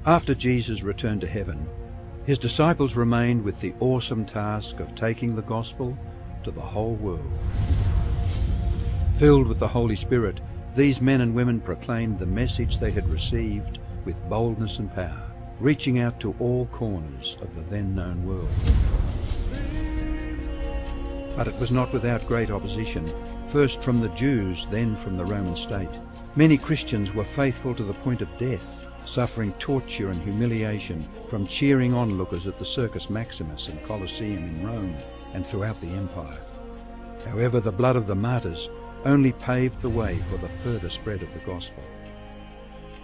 After Jesus returned to heaven, his disciples remained with the awesome task of taking the gospel to the whole world. Filled with the Holy Spirit, these men and women proclaimed the message they had received with boldness and power, reaching out to all corners of the then known world. But it was not without great opposition, first from the Jews, then from the Roman state. Many Christians were faithful to the point of death, suffering torture and humiliation from cheering onlookers at the Circus Maximus and Colosseum in Rome and throughout the empire. However, the blood of the martyrs only paved the way for the further spread of the gospel.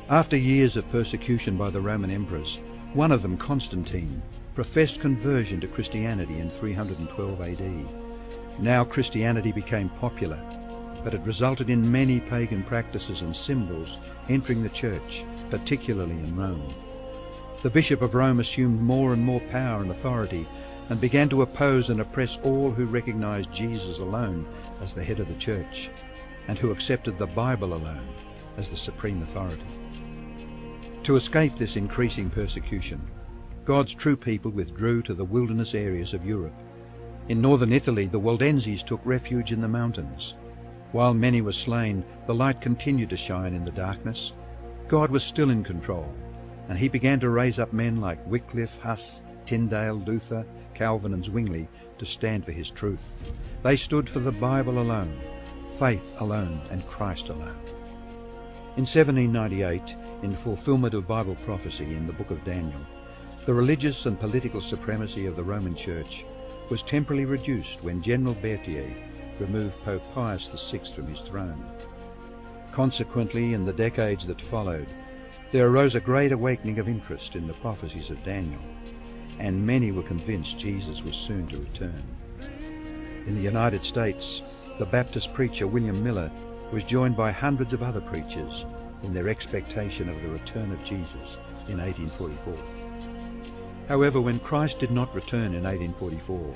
After years of persecution by the Roman emperors, one of them, Constantine, professed conversion to Christianity in 312 AD. Now Christianity became popular, but it resulted in many pagan practices and symbols entering the church, particularly in Rome. The Bishop of Rome assumed more and more power and authority and began to oppose and oppress all who recognized Jesus alone as the head of the church and who accepted the Bible alone as the supreme authority. To escape this increasing persecution, God's true people withdrew to the wilderness areas of Europe. In northern Italy, the Waldenses took refuge in the mountains. While many were slain, the light continued to shine in the darkness. God was still in control, and he began to raise up men like Wycliffe, Huss, Tyndale, Luther, Calvin and Zwingli to stand for his truth. They stood for the Bible alone, faith alone, and Christ alone. In 1798, in fulfillment of Bible prophecy in the book of Daniel, the religious and political supremacy of the Roman Church was temporarily reduced when General Berthier removed Pope Pius VI from his throne. Consequently, in the decades that followed, there arose a great awakening of interest in the prophecies of Daniel, and many were convinced Jesus was soon to return. In the United States, the Baptist preacher William Miller was joined by hundreds of other preachers in their expectation of the return of Jesus in 1844. However, when Christ did not return in 1844,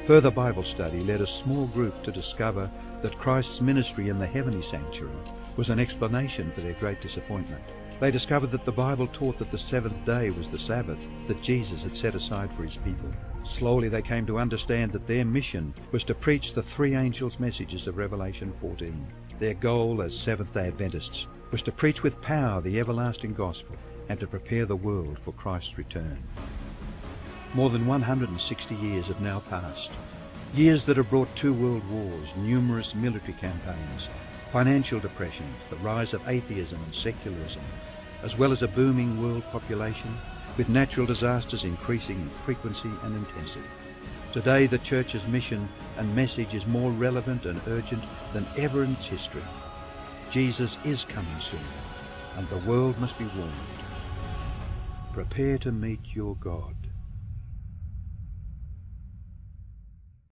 further Bible study led a small group to discover that Christ's ministry in the heavenly sanctuary was an explanation for their great disappointment. They discovered that the Bible taught that the seventh day was the Sabbath that Jesus had set aside for his people. Slowly they came to understand that their mission was to preach the three angels' messages of Revelation 14. Their goal as Seventh-day Adventists was to preach with power the everlasting gospel and to prepare the world for Christ's return. More than 160 years have now passed, years that have brought 2 world wars, numerous military campaigns, financial depressions, the rise of atheism and secularism, as well as a booming world population, with natural disasters increasing in frequency and intensity. Today, the Church's mission and message is more relevant and urgent than ever in its history. Jesus is coming soon, and the world must be warned. Prepare to meet your God.